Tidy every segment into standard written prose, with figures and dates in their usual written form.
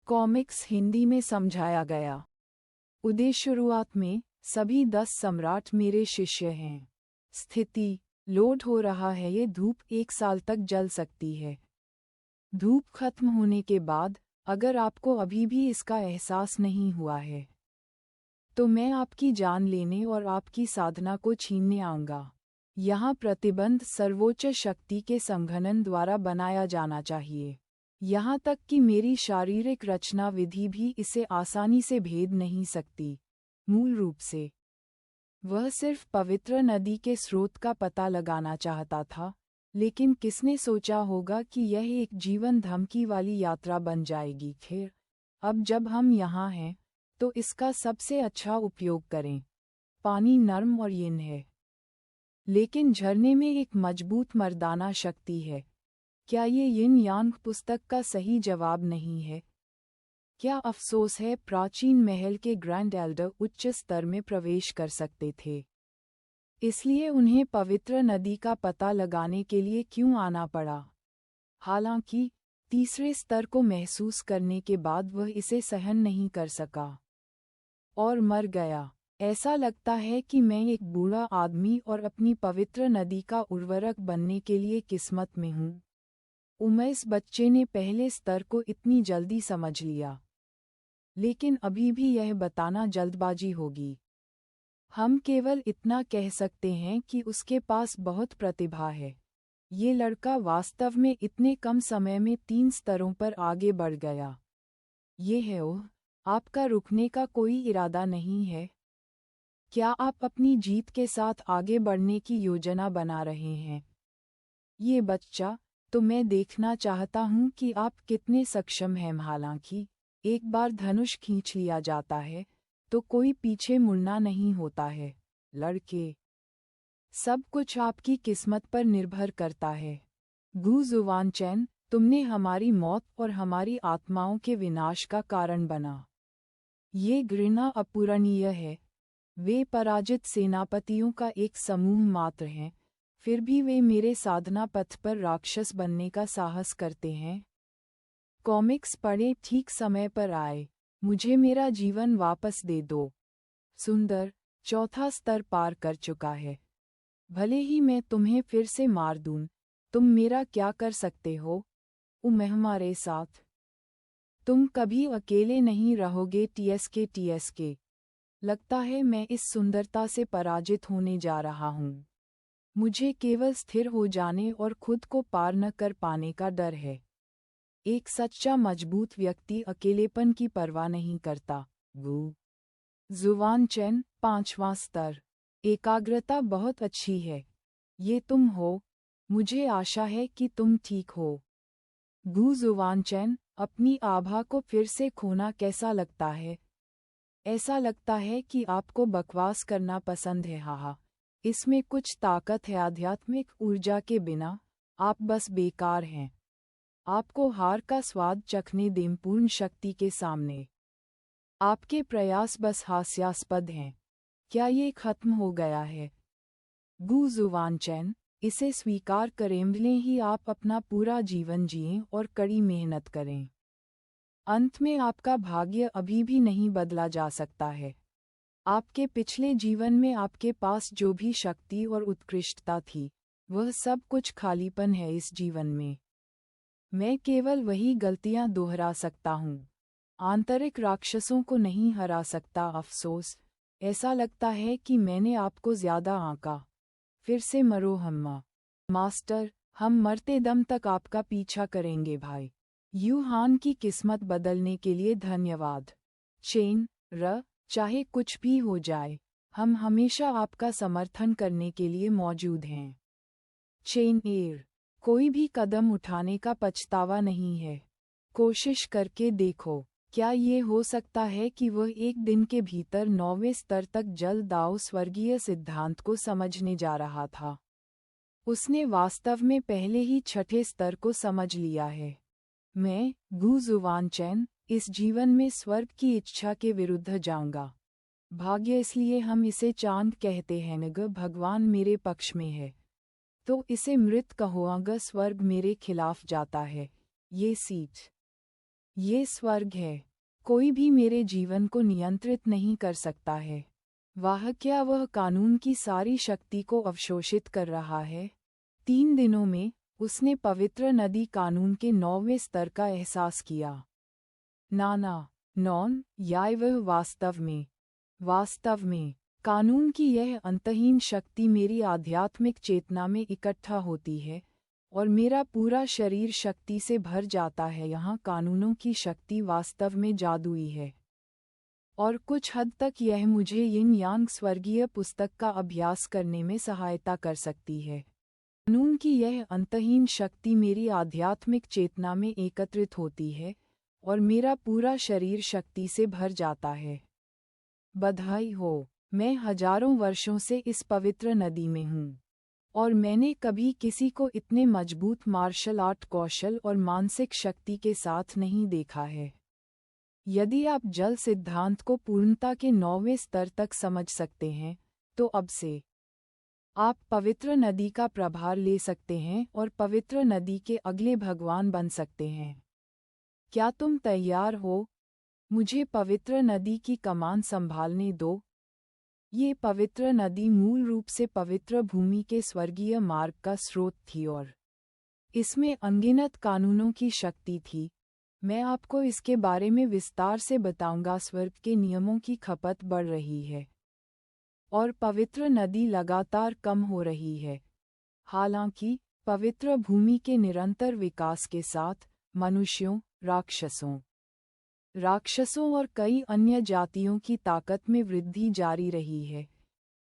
Comics Hindi में समझाया गया। उदय शुरुआत में सभी 10 सम्राट मेरे शिष्य हैं। स्थिति लोड हो रहा है। ये धूप 1 साल तक जल सकती है। धूप खत्म होने के बाद अगर आपको अभी भी इसका एहसास नहीं हुआ है तो मैं आपकी जान लेने और आपकी साधना को छीनने आऊंगा। यहाँ प्रतिबंध सर्वोच्च शक्ति के संघनन द्वारा बनाया जाना चाहिए। यहाँ तक कि मेरी शारीरिक रचना विधि भी इसे आसानी से भेद नहीं सकती। मूल रूप से वह सिर्फ पवित्र नदी के स्रोत का पता लगाना चाहता था, लेकिन किसने सोचा होगा कि यह एक जीवन धमकी वाली यात्रा बन जाएगी। खैर, अब जब हम यहाँ हैं तो इसका सबसे अच्छा उपयोग करें। पानी नर्म और यिन है, लेकिन झरने में एक मजबूत मर्दाना शक्ति है। क्या ये यिन यांग पुस्तक का सही जवाब नहीं है? क्या अफसोस है प्राचीन महल के ग्रैंड एल्डर उच्च स्तर में प्रवेश कर सकते थे, इसलिए उन्हें पवित्र नदी का पता लगाने के लिए क्यों आना पड़ा? हालांकि तीसरे स्तर को महसूस करने के बाद वह इसे सहन नहीं कर सका और मर गया। ऐसा लगता है कि मैं एक बूढ़ा आदमी और अपनी पवित्र नदी का उर्वरक बनने के लिए किस्मत में हूँ। उमैस बच्चे ने पहले स्तर को इतनी जल्दी समझ लिया, लेकिन अभी भी यह बताना जल्दबाजी होगी। हम केवल इतना कह सकते हैं कि उसके पास बहुत प्रतिभा है। ये लड़का वास्तव में इतने कम समय में 3 स्तरों पर आगे बढ़ गया। ये है ओह, आपका रुकने का कोई इरादा नहीं है? क्या आप अपनी जीत के साथ आगे बढ़ने की योजना बना रहे हैं? ये बच्चा, तो मैं देखना चाहता हूँ कि आप कितने सक्षम हैं। हालांकि एक बार धनुष खींच लिया जाता है तो कोई पीछे मुड़ना नहीं होता है। लड़के, सब कुछ आपकी किस्मत पर निर्भर करता है। गु जुवानचैन, तुमने हमारी मौत और हमारी आत्माओं के विनाश का कारण बना। ये घृणा अपूरणीय है। वे पराजित सेनापतियों का एक समूह मात्र हैं, फिर भी वे मेरे साधना पथ पर राक्षस बनने का साहस करते हैं। कॉमिक्स पढ़े ठीक समय पर आए। मुझे मेरा जीवन वापस दे दो। सुंदर, चौथा स्तर पार कर चुका है। भले ही मैं तुम्हें फिर से मार दूं, तुम मेरा क्या कर सकते हो? हमारे साथ तुम कभी अकेले नहीं रहोगे। टीएसके। लगता है मैं इस सुंदरता से पराजित होने जा रहा हूँ। मुझे केवल स्थिर हो जाने और खुद को पार न कर पाने का डर है। एक सच्चा मजबूत व्यक्ति अकेलेपन की परवाह नहीं करता। गु जुवानचैन, 5वां स्तर। एकाग्रता बहुत अच्छी है। ये तुम हो? मुझे आशा है कि तुम ठीक हो। गु जुवानचैन, अपनी आभा को फिर से खोना कैसा लगता है? ऐसा लगता है कि आपको बकवास करना पसंद है। हाहा, इसमें कुछ ताकत है। आध्यात्मिक ऊर्जा के बिना आप बस बेकार हैं। आपको हार का स्वाद चखने दें पूर्ण शक्ति के सामने। आपके प्रयास बस हास्यास्पद हैं। क्या ये खत्म हो गया है? गु जुवानचैन, इसे स्वीकार करें। भले ही आप अपना पूरा जीवन जिएं और कड़ी मेहनत करें, अंत में आपका भाग्य अभी भी नहीं बदला जा सकता है। आपके पिछले जीवन में आपके पास जो भी शक्ति और उत्कृष्टता थी, वह सब कुछ खालीपन है इस जीवन में। मैं केवल वही गलतियां दोहरा सकता हूँ। आंतरिक राक्षसों को नहीं हरा सकता। अफसोस, ऐसा लगता है कि मैंने आपको ज्यादा आंका। फिर से मरो हम्मा। मास्टर, हम मरते दम तक आपका पीछा करेंगे भाई। यूहान की किस्मत बदलने के लिए धन्यवाद। चेन र, चाहे कुछ भी हो जाए, हम हमेशा आपका समर्थन करने के लिए मौजूद हैं। चेन एयर, कोई भी कदम उठाने का पछतावा नहीं है। कोशिश करके देखो। क्या ये हो सकता है कि वह एक दिन के भीतर 9वें स्तर तक जल दाओ स्वर्गीय सिद्धांत को समझने जा रहा था? उसने वास्तव में पहले ही 6ठे स्तर को समझ लिया है। मैं, गु जुवानचैन, इस जीवन में स्वर्ग की इच्छा के विरुद्ध जाऊंगा। भाग्य, इसलिए हम इसे चांद कहते हैं। अगर भगवान मेरे पक्ष में है तो इसे मृत कहो। अगर स्वर्ग मेरे खिलाफ जाता है, ये सीट ये स्वर्ग है। कोई भी मेरे जीवन को नियंत्रित नहीं कर सकता है। वाह, क्या वह कानून की सारी शक्ति को अवशोषित कर रहा है। 3 दिनों में उसने पवित्र नदी कानून के 9वें स्तर का एहसास किया। नाना नॉन याय वह वास्तव में कानून की यह अंतहीन शक्ति मेरी आध्यात्मिक चेतना में इकट्ठा होती है और मेरा पूरा शरीर शक्ति से भर जाता है। यहाँ कानूनों की शक्ति वास्तव में जादुई है और कुछ हद तक यह मुझे यिन यांग स्वर्गीय पुस्तक का अभ्यास करने में सहायता कर सकती है। कानून की यह अंतहीन शक्ति मेरी आध्यात्मिक चेतना में एकत्रित होती है और मेरा पूरा शरीर शक्ति से भर जाता है। बधाई हो, मैं हजारों वर्षों से इस पवित्र नदी में हूँ और मैंने कभी किसी को इतने मजबूत मार्शल आर्ट कौशल और मानसिक शक्ति के साथ नहीं देखा है। यदि आप जल सिद्धांत को पूर्णता के 9वें स्तर तक समझ सकते हैं, तो अब से आप पवित्र नदी का प्रभार ले सकते हैं और पवित्र नदी के अगले भगवान बन सकते हैं। क्या तुम तैयार हो? मुझे पवित्र नदी की कमान संभालने दो। ये पवित्र नदी मूल रूप से पवित्र भूमि के स्वर्गीय मार्ग का स्रोत थी और इसमें अनगिनत कानूनों की शक्ति थी। मैं आपको इसके बारे में विस्तार से बताऊंगा। स्वर्ग के नियमों की खपत बढ़ रही है और पवित्र नदी लगातार कम हो रही है। हालांकि पवित्र भूमि के निरंतर विकास के साथ मनुष्यों, राक्षसों और कई अन्य जातियों की ताकत में वृद्धि जारी रही है।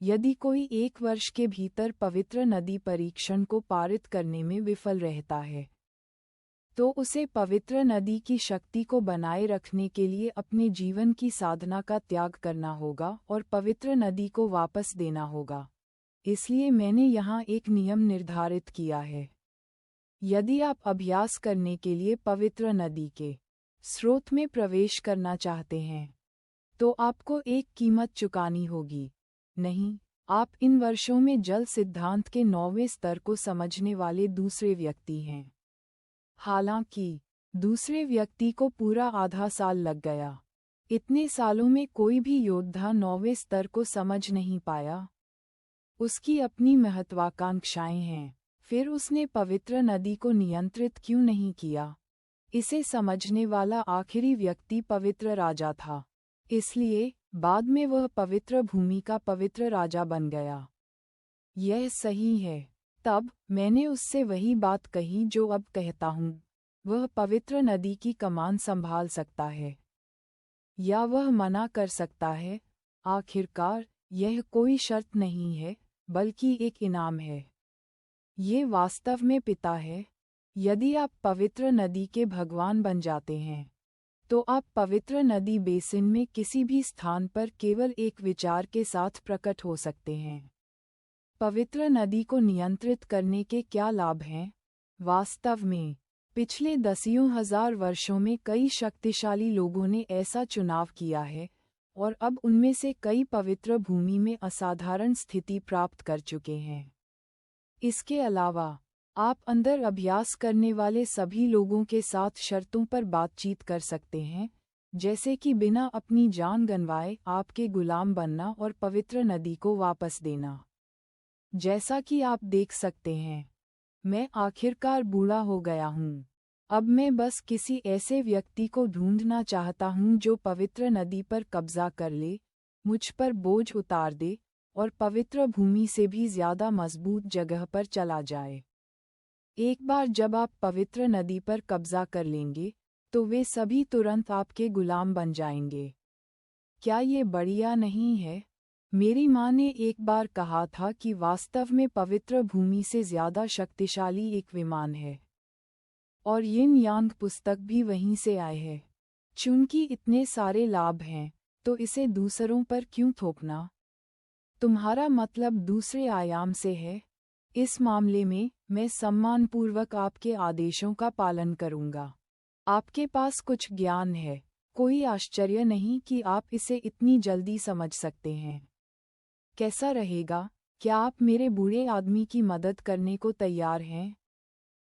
यदि कोई 1 वर्ष के भीतर पवित्र नदी परीक्षण को पारित करने में विफल रहता है, तो उसे पवित्र नदी की शक्ति को बनाए रखने के लिए अपने जीवन की साधना का त्याग करना होगा और पवित्र नदी को वापस देना होगा। इसलिए मैंने यहाँ एक नियम निर्धारित किया है। यदि आप अभ्यास करने के लिए पवित्र नदी के स्रोत में प्रवेश करना चाहते हैं, तो आपको एक कीमत चुकानी होगी। नहीं, आप इन वर्षों में जल सिद्धांत के 9वें स्तर को समझने वाले दूसरे व्यक्ति हैं। हालांकि दूसरे व्यक्ति को पूरा आधा साल लग गया। इतने सालों में कोई भी योद्धा 9वें स्तर को समझ नहीं पाया। उसकी अपनी महत्वाकांक्षाएं हैं। फिर उसने पवित्र नदी को नियंत्रित क्यों नहीं किया? इसे समझने वाला आखिरी व्यक्ति पवित्र राजा था। इसलिए बाद में वह पवित्र भूमि का पवित्र राजा बन गया। यह सही है। तब मैंने उससे वही बात कही जो अब कहता हूँ। वह पवित्र नदी की कमान संभाल सकता है या वह मना कर सकता है। आखिरकार यह कोई शर्त नहीं है, बल्कि एक इनाम है। ये वास्तव में पिता है। यदि आप पवित्र नदी के भगवान बन जाते हैं, तो आप पवित्र नदी बेसिन में किसी भी स्थान पर केवल एक विचार के साथ प्रकट हो सकते हैं। पवित्र नदी को नियंत्रित करने के क्या लाभ हैं? वास्तव में पिछले दसियों हजार वर्षों में कई शक्तिशाली लोगों ने ऐसा चुनाव किया है और अब उनमें से कई पवित्र भूमि में असाधारण स्थिति प्राप्त कर चुके हैं। इसके अलावा आप अंदर अभ्यास करने वाले सभी लोगों के साथ शर्तों पर बातचीत कर सकते हैं, जैसे कि बिना अपनी जान गंवाए आपके गुलाम बनना और पवित्र नदी को वापस देना। जैसा कि आप देख सकते हैं, मैं आखिरकार बूढ़ा हो गया हूँ। अब मैं बस किसी ऐसे व्यक्ति को ढूंढना चाहता हूँ जो पवित्र नदी पर कब्जा कर ले, मुझ पर बोझ उतार दे और पवित्र भूमि से भी ज्यादा मजबूत जगह पर चला जाए। एक बार जब आप पवित्र नदी पर कब्जा कर लेंगे, तो वे सभी तुरंत आपके गुलाम बन जाएंगे। क्या ये बढ़िया नहीं है? मेरी माँ ने एक बार कहा था कि वास्तव में पवित्र भूमि से ज्यादा शक्तिशाली एक विमान है, और यिन यांग पुस्तक भी वहीं से आए है। चूंकि इतने सारे लाभ हैं, तो इसे दूसरों पर क्यों थोपना? तुम्हारा मतलब दूसरे आयाम से है। इस मामले में मैं सम्मानपूर्वक आपके आदेशों का पालन करूंगा। आपके पास कुछ ज्ञान है, कोई आश्चर्य नहीं कि आप इसे इतनी जल्दी समझ सकते हैं। कैसा रहेगा? क्या आप मेरे बूढ़े आदमी की मदद करने को तैयार हैं?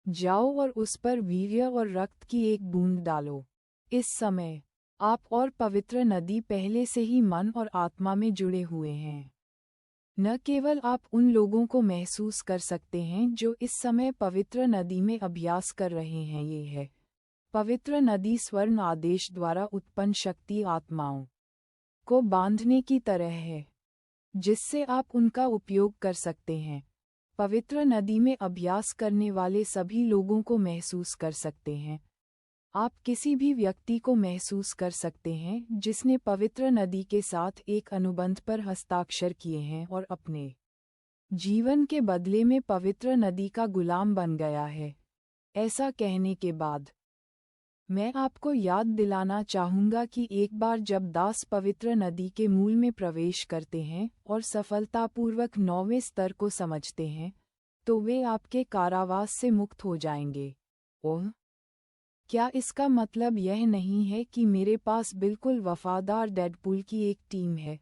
जाओ और उस पर वीर्य और रक्त की एक बूंद डालो। इस समय आप और पवित्र नदी पहले से ही मन और आत्मा में जुड़े हुए हैं। न केवल आप उन लोगों को महसूस कर सकते हैं जो इस समय पवित्र नदी में अभ्यास कर रहे हैं, ये है पवित्र नदी स्वर्ण आदेश द्वारा उत्पन्न शक्ति आत्माओं को बांधने की तरह है, जिससे आप उनका उपयोग कर सकते हैं। पवित्र नदी में अभ्यास करने वाले सभी लोगों को महसूस कर सकते हैं। आप किसी भी व्यक्ति को महसूस कर सकते हैं जिसने पवित्र नदी के साथ एक अनुबंध पर हस्ताक्षर किए हैं और अपने जीवन के बदले में पवित्र नदी का गुलाम बन गया है। ऐसा कहने के बाद मैं आपको याद दिलाना चाहूँगा कि एक बार जब दास पवित्र नदी के मूल में प्रवेश करते हैं और सफलतापूर्वक 9वें स्तर को समझते हैं, तो वे आपके कारावास से मुक्त हो जाएंगे। ओह, क्या इसका मतलब यह नहीं है कि मेरे पास बिल्कुल वफादार डेडपूल की एक टीम है?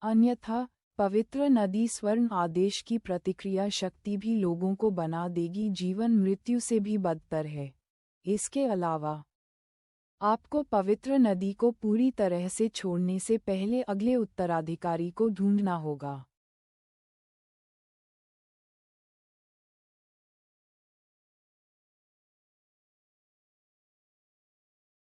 अन्यथा पवित्र नदी स्वर्ण आदेश की प्रतिक्रिया शक्ति भी लोगों को बना देगी जीवन मृत्यु से भी बदतर है। इसके अलावा आपको पवित्र नदी को पूरी तरह से छोड़ने से पहले अगले उत्तराधिकारी को ढूंढना होगा।